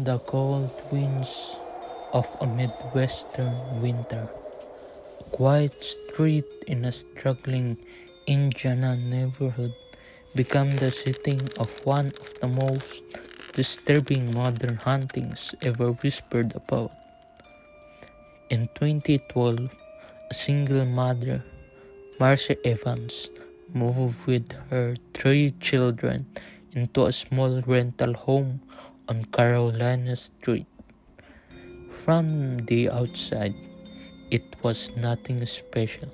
the cold winds of a Midwestern winter, a quiet street in a struggling Indiana neighborhood became the setting of one of the most disturbing modern hauntings ever whispered about. In 2012, a single mother, Marcia Evans, moved with her three children into a small rental home on Carolina Street. From the outside, it was nothing special.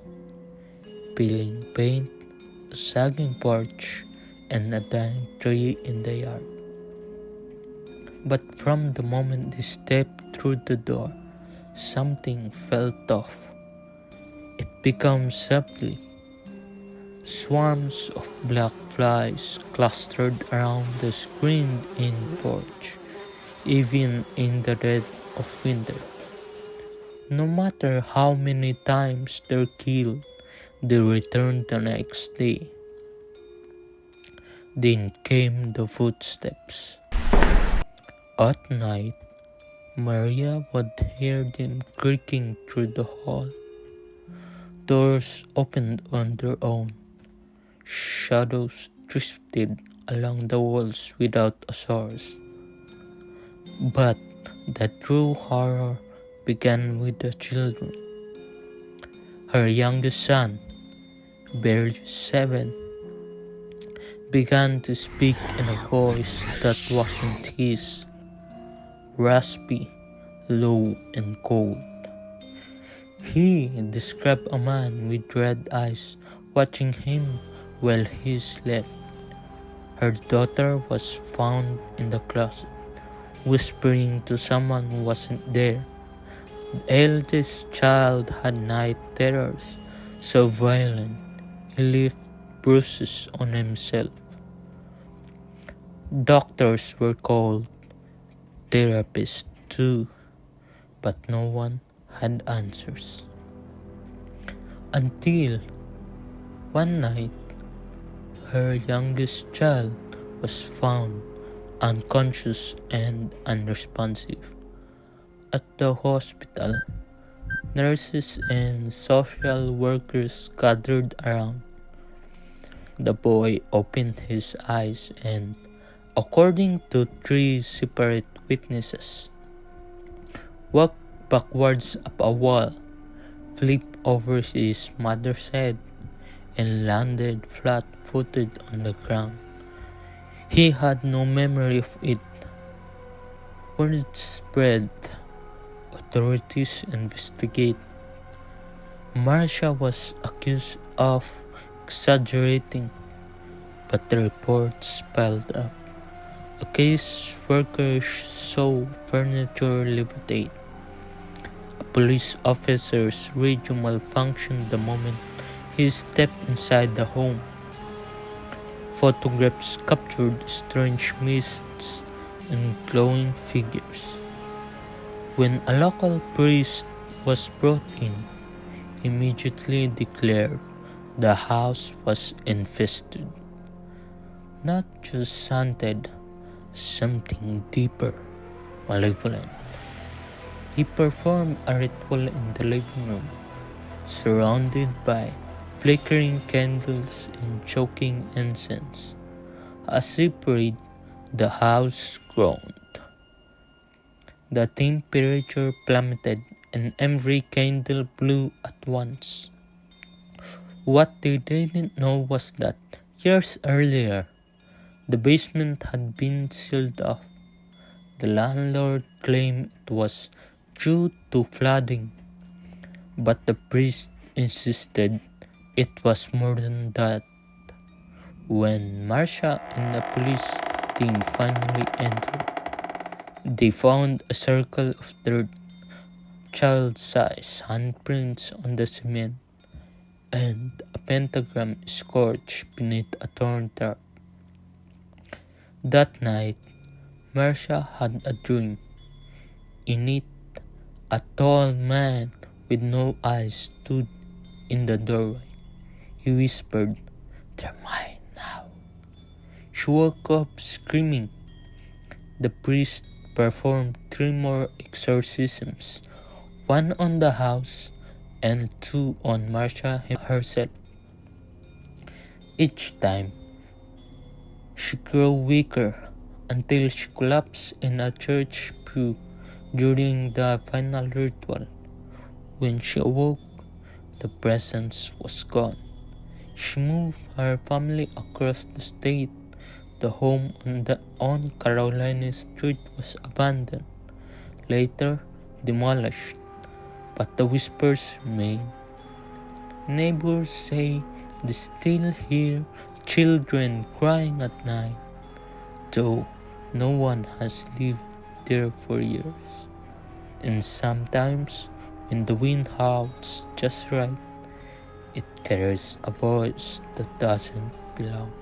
Peeling paint, a sagging porch, and a dying tree in the yard. But from the moment they stepped through the door, something felt off. It became subtly. Swarms of black flies clustered around the screened-in porch, even in the dead of winter. No matter how many times they're killed, they returned the next day. Then came the footsteps. At night, Maria would hear them creaking through the hall. Doors opened on their own. Shadows drifted along the walls without a source. But the true horror began with the children. Her youngest son, barely 7, began to speak in a voice that wasn't his, raspy, low, and cold. He described a man with red eyes watching him while he slept. Her daughter was found in the closet, whispering to someone who wasn't there. The eldest child had night terrors, so violent he left bruises on himself. Doctors were called, therapists too, but no one had answers. Until one night, her youngest child was found unconscious and unresponsive. At the hospital, nurses and social workers gathered around. The boy opened his eyes and, according to 3 separate witnesses, walked backwards up a wall, flipped over his mother's head, and landed flat-footed on the ground. He had no memory of it. Word spread. Authorities investigate. Marcia was accused of exaggerating, but the reports piled up. A case worker saw furniture levitate. A police officer's radio malfunctioned the moment he stepped inside the home. Photographs captured strange mists and glowing figures. When a local priest was brought in, he immediately declared the house was infested. Not just haunted, something deeper, malevolent. He performed a ritual in the living room, surrounded by flickering candles and choking incense. As he prayed, the house groaned. The temperature plummeted and every candle blew at once. What they didn't know was that years earlier, the basement had been sealed off. The landlord claimed it was due to flooding, but the priest insisted it was more than that. When Marcia and the police team finally entered, they found a circle of dirt, child-sized handprints on the cement, and a pentagram scorched beneath a torn tarp. That night, Marcia had a dream. In it, a tall man with no eyes stood in the doorway. He whispered, "They're mine now." She woke up screaming. The priest performed 3 more exorcisms, one on the house and 2 on Marcia herself. Each time, she grew weaker until she collapsed in a church pew during the final ritual. When she awoke, the presence was gone. She moved her family across the state. The home on Carolina Street was abandoned, later demolished, but the whispers remain. Neighbors say they still hear children crying at night, though no one has lived there for years. And sometimes, when the wind howls just right, it carries a voice that doesn't belong.